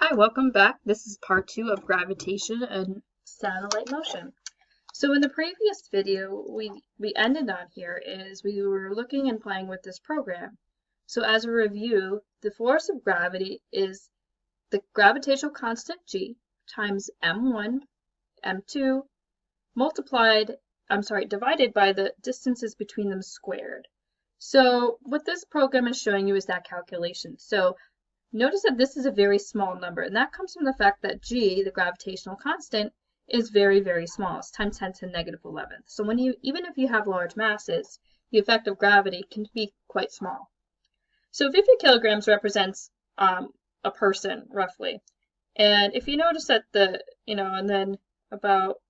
Hi, welcome back. This is part 2 of gravitation and satellite motion. So in the previous video, we ended on here is we were looking and playing with this program. So as a review, the force of gravity is the gravitational constant G times m1, m2, divided by the distances between them squared. So what this program is showing you is that calculation. So notice that this is a very small number, and that comes from the fact that G, the gravitational constant, is very, very small. It's times 10 to the negative 11th. So even if you have large masses, the effect of gravity can be quite small. So 50 kilograms represents a person, roughly. And if you notice that and then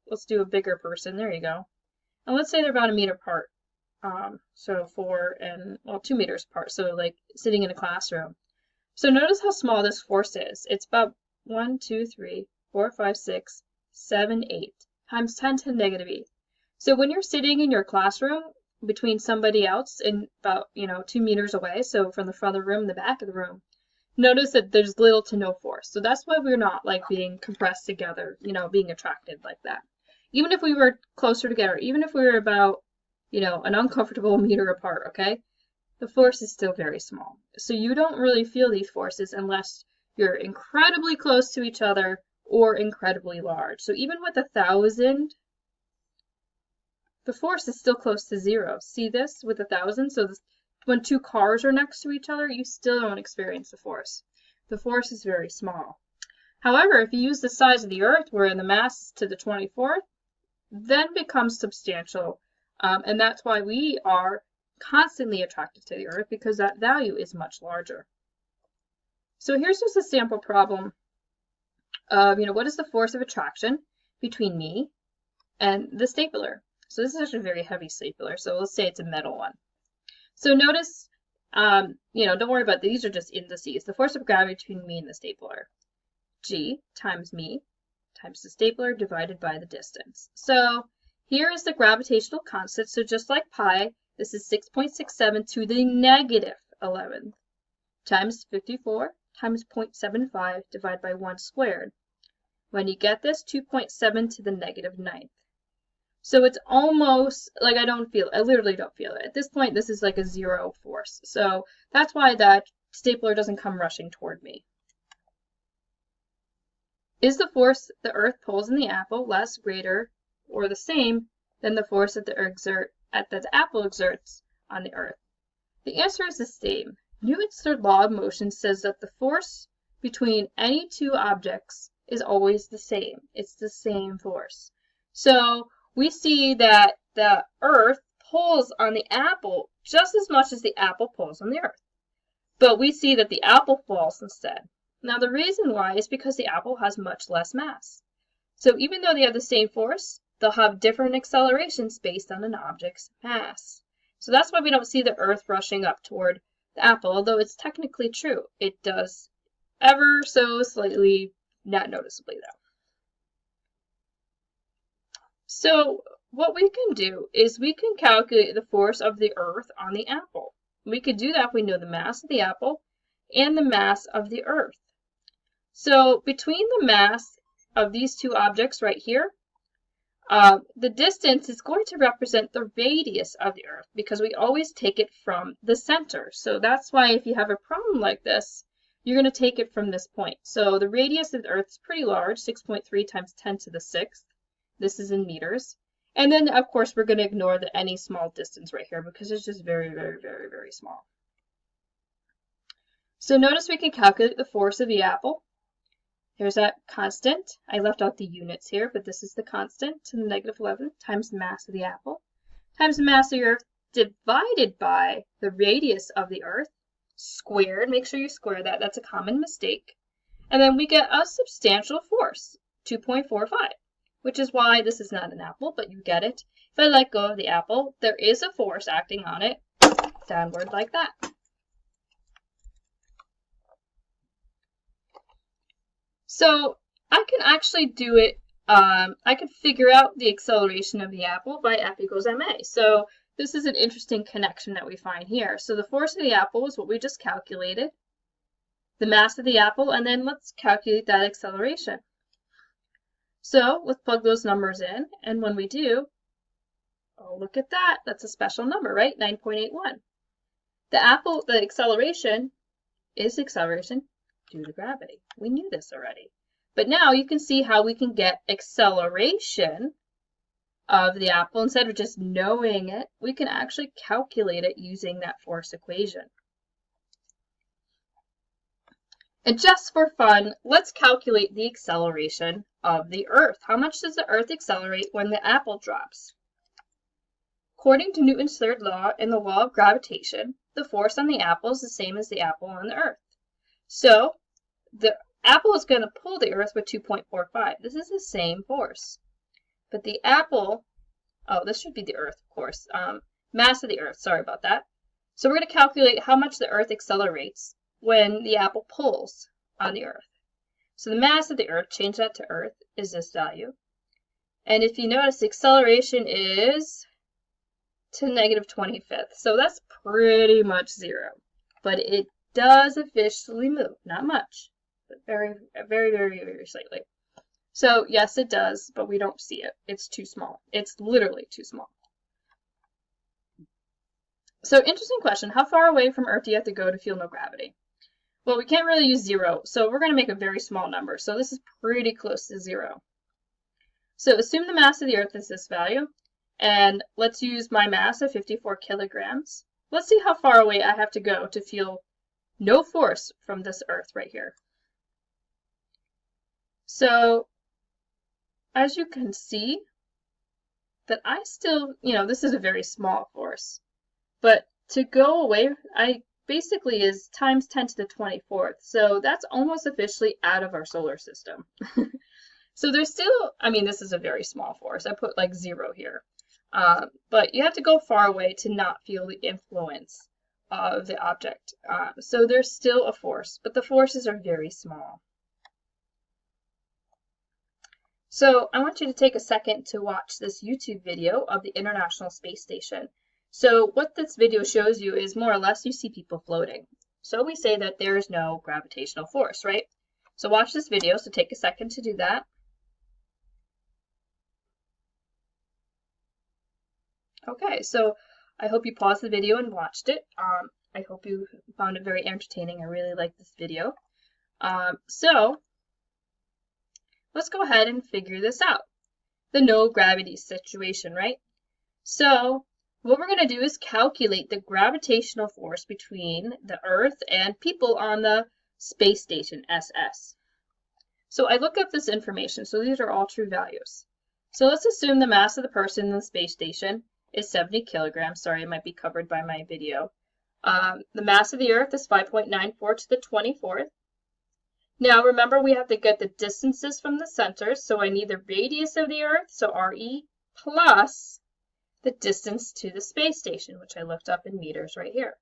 let's do a bigger person, there you go. And let's say they're about a meter apart. 2 meters apart, so like sitting in a classroom. So notice how small this force is. It's about 1, 2, 3, 4, 5, 6, 7, 8 times 10 to the negative 8. So when you're sitting in your classroom between somebody else and about 2 meters away, so from the front of the room, the back of the room, notice that there's little to no force. So that's why we're not like being compressed together, being attracted like that. Even if we were closer together, even if we were about an uncomfortable meter apart, okay? The force is still very small. So you don't really feel these forces unless you're incredibly close to each other or incredibly large. So even with 1,000, the force is still close to 0. See this with 1,000? So when 2 cars are next to each other, you still don't experience the force. The force is very small. However, if you use the size of the Earth, where the mass is to the 24th, then becomes substantial. And that's why we are constantly attracted to the Earth, because that value is much larger. So here's just a sample problem of, what is the force of attraction between me and the stapler? So this is actually a very heavy stapler, so let's say it's a metal one. So notice, don't worry about these, are just indices. The force of gravity between me and the stapler. G times me times the stapler divided by the distance. So here is the gravitational constant, so just like pi, this is 6.67 to the negative 11th times 54 times 0.75 divided by 1 squared. When you get this, 2.7 to the negative 9th. So it's almost like I literally don't feel it. At this point, this is like a 0 force. So that's why that stapler doesn't come rushing toward me. Is the force the Earth pulls in the apple less, greater, or the same than the force that the apple exerts on the Earth? The answer is the same. Newton's third law of motion says that the force between any two objects is always the same. It's the same force. So we see that the Earth pulls on the apple just as much as the apple pulls on the Earth. But we see that the apple falls instead. Now the reason why is because the apple has much less mass. So even though they have the same force, they'll have different accelerations based on an object's mass. So that's why we don't see the Earth rushing up toward the apple, although it's technically true. It does ever so slightly, not noticeably though. So what we can do is we can calculate the force of the Earth on the apple. We could do that if we know the mass of the apple and the mass of the Earth. So between the mass of these two objects right here, the distance is going to represent the radius of the Earth, because we always take it from the center. So that's why if you have a problem like this, you're going to take it from this point. So the radius of the Earth is pretty large, 6.3 times 10 to the 6th. This is in meters. And then, of course, we're going to ignore any small distance right here, because it's just very, very, very, very small. So notice we can calculate the force of the apple. There's that constant. I left out the units here, but this is the constant to the negative 11 times the mass of the apple times the mass of the Earth divided by the radius of the Earth squared. Make sure you square that. That's a common mistake. And then we get a substantial force, 2.45, which is why this is not an apple, but you get it. If I let go of the apple, there is a force acting on it downward like that. So I can actually do it, I could figure out the acceleration of the apple by F equals ma. So this is an interesting connection that we find here. So the force of the apple is what we just calculated. the mass of the apple, and then let's calculate that acceleration. So let's plug those numbers in, and when we do, oh, look at that. That's a special number, right? 9.81. The acceleration is acceleration due to gravity. We knew this already. But now you can see how we can get acceleration of the apple. Instead of just knowing it, we can actually calculate it using that force equation. And just for fun, let's calculate the acceleration of the Earth. How much does the Earth accelerate when the apple drops? According to Newton's third law and the law of gravitation, the force on the apple is the same as the apple on the Earth. So the apple is going to pull the Earth with 2.45. This is the same force. But the apple, oh, this should be the Earth, of course. Mass of the Earth, sorry about that. So we're going to calculate how much the Earth accelerates when the apple pulls on the Earth. So the mass of the Earth, change that to Earth, is this value. And if you notice, the acceleration is to negative 25th. So that's pretty much zero. But it does officially move. Not much, but very, very, very, very slightly. So yes, it does, but we don't see it. It's too small. It's literally too small. So interesting question. How far away from Earth do you have to go to feel no gravity? Well, we can't really use zero, so we're going to make a very small number. So this is pretty close to zero. So assume the mass of the Earth is this value, and let's use my mass of 54 kilograms. Let's see how far away I have to go to feel no force from this Earth right here. So as you can see, that I still, this is a very small force. But to go away, I basically is times 10 to the 24th. So that's almost officially out of our solar system. So there's still, this is a very small force. I put like 0 here. But you have to go far away to not feel the influence of the object. So there's still a force, but the forces are very small. So I want you to take a second to watch this YouTube video of the International Space Station. So what this video shows you is more or less you see people floating. So we say that there is no gravitational force, right? So watch this video, so take a second to do that. Okay, so I hope you paused the video and watched it. I hope you found it very entertaining. I really like this video. So let's go ahead and figure this out. The no gravity situation, right? So what we're going to do is calculate the gravitational force between the Earth and people on the space station, SS. So I look up this information. So these are all true values. So let's assume the mass of the person in the space station is 70 kilograms. Sorry, it might be covered by my video. The mass of the Earth is 5.94 to the 24th. Now remember, we have to get the distances from the centers. So I need the radius of the Earth, so RE, plus the distance to the space station, which I looked up in meters right here.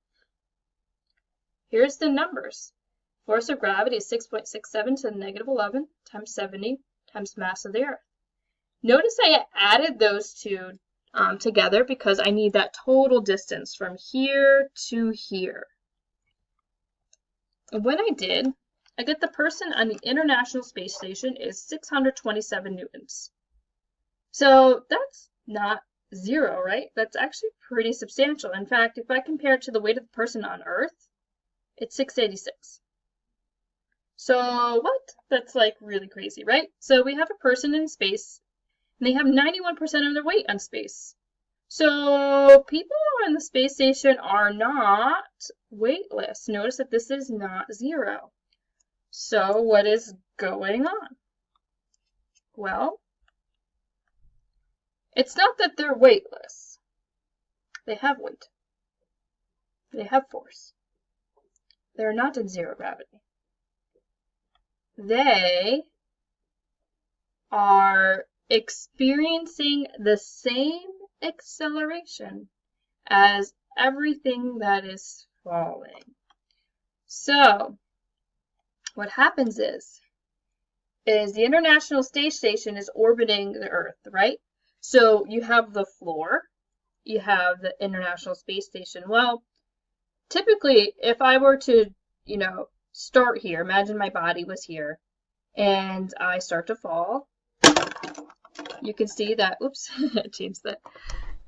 Here's the numbers. Force of gravity is 6.67 to the negative 11 times 70 times mass of the Earth. Notice I added those two together because I need that total distance from here to here. And when I did, I get the person on the International Space Station is 627 newtons. So that's not 0, right? That's actually pretty substantial. In fact, if I compare it to the weight of the person on Earth, it's 686. So what? That's like really crazy, right? So we have a person in space, and they have 91% of their weight on space. So people on the space station are not weightless. Notice that this is not 0. So what is going on? Well, it's not that they're weightless. They have weight. They have force. They're not in 0 gravity. They are experiencing the same acceleration as everything that is falling. So what happens is the International Space Station is orbiting the Earth, right? So you have the floor, you have the International Space Station. Well, typically, if I were to, start here, imagine my body was here, and I start to fall, you can see that, oops, I changed that,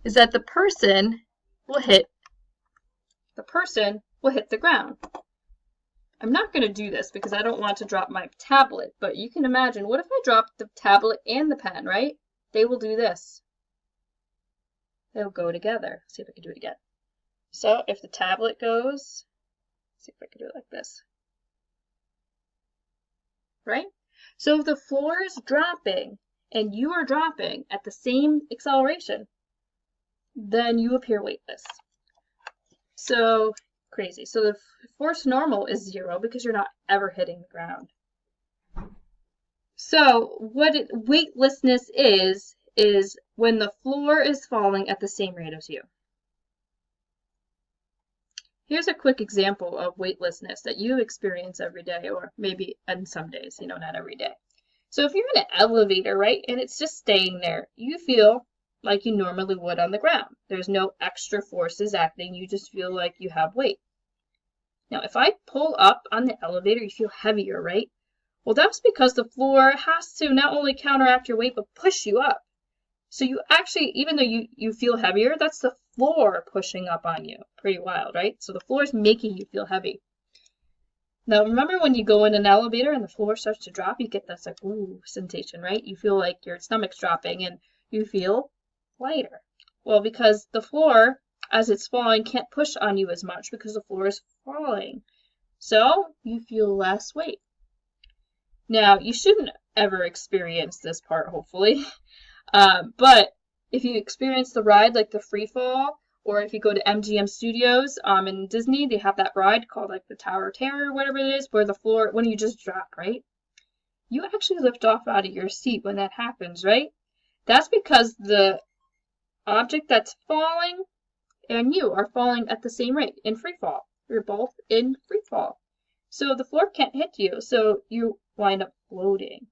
is that the person will hit the ground. I'm not going to do this because I don't want to drop my tablet, but you can imagine, what if I drop the tablet and the pen, right? They will do this. They'll go together. Let's see if I can do it again. So if the tablet goes, let's see if I can do it like this. Right? So if the floor is dropping and you are dropping at the same acceleration, then you appear weightless. So crazy. So the force normal is 0 because you're not ever hitting the ground. So what weightlessness is when the floor is falling at the same rate as you. Here's a quick example of weightlessness that you experience every day, or maybe on some days, not every day. So if you're in an elevator, right, and it's just staying there, you feel like you normally would on the ground. There's no extra forces acting, you just feel like you have weight. Now, if I pull up on the elevator, you feel heavier, right? Well, that's because the floor has to not only counteract your weight, but push you up. So you actually, even though you feel heavier, that's the floor pushing up on you. Pretty wild, right? So the floor is making you feel heavy. Now, remember when you go in an elevator and the floor starts to drop, you get this like, ooh, sensation, right? You feel like your stomach's dropping and you feel lighter. Well, because the floor, as it's falling, can't push on you as much because the floor is falling. So you feel less weight. Now, you shouldn't ever experience this part, hopefully. But if you experience the ride like the free fall, or if you go to MGM Studios in Disney, they have that ride called like the Tower of Terror, whatever it is, where the floor, when you just drop, right? You actually lift off out of your seat when that happens, right? That's because the object that's falling and you are falling at the same rate in free fall. You're both in free fall. So the floor can't hit you, so you wind up floating.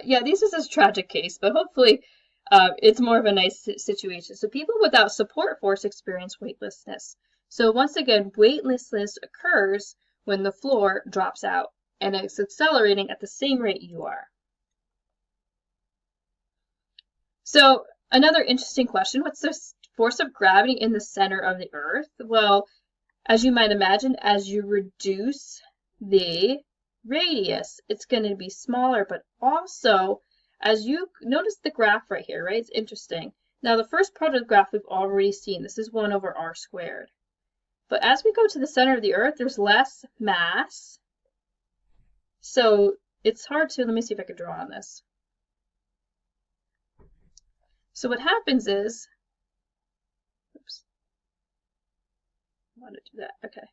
Yeah, this is a tragic case, but hopefully it's more of a nice situation. So people without support force experience weightlessness. So once again, weightlessness occurs when the floor drops out and it's accelerating at the same rate you are. So another interesting question, what's the force of gravity in the center of the Earth? Well, as you might imagine, as you reduce the radius, it's going to be smaller, but also as you notice the graph right here, right? It's interesting. Now the first part of the graph we've already seen. This is 1 over r squared. But as we go to the center of the Earth, there's less mass. So it's hard to, let me see if I can draw on this. So what happens is, oops, I want to do that, okay.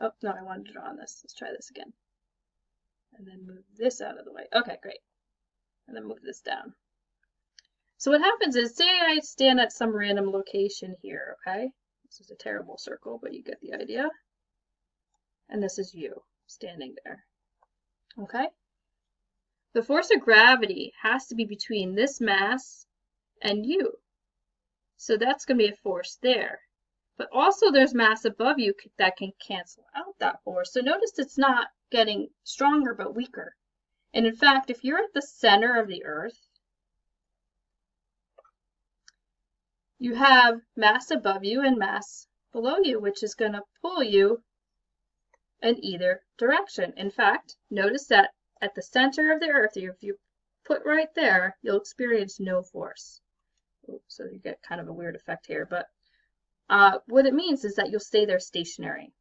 Oh, no, I wanted to draw on this. Let's try this again. And then move this out of the way. Okay, great. And then move this down. So what happens is, say I stand at some random location here, okay? This is a terrible circle, but you get the idea. And this is you standing there, okay? The force of gravity has to be between this mass and you. So that's going to be a force there. But also there's mass above you that can cancel out that force. So notice it's not getting stronger but weaker. And in fact, if you're at the center of the Earth, you have mass above you and mass below you, which is going to pull you in either direction. In fact, notice that at the center of the Earth, if you put right there, you'll experience no force. So you get kind of a weird effect here, but what it means is that you'll stay there stationary.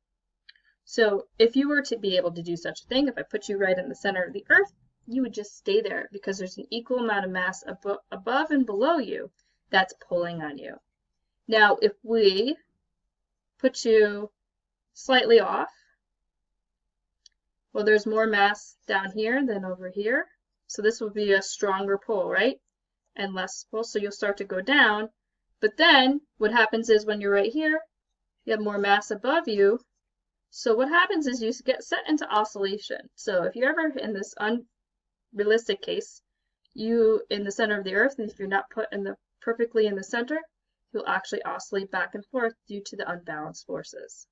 So if you were to be able to do such a thing, if I put you right in the center of the Earth, you would just stay there because there's an equal amount of mass above and below you that's pulling on you. Now, if we put you slightly off, well, there's more mass down here than over here. So this will be a stronger pull, right? And less pull, so you'll start to go down. But then what happens is when you're right here, you have more mass above you. So what happens is you get set into oscillation. So if you're ever in this unrealistic case, you in the center of the Earth, and if you're not put in perfectly in the center, you'll actually oscillate back and forth due to the unbalanced forces.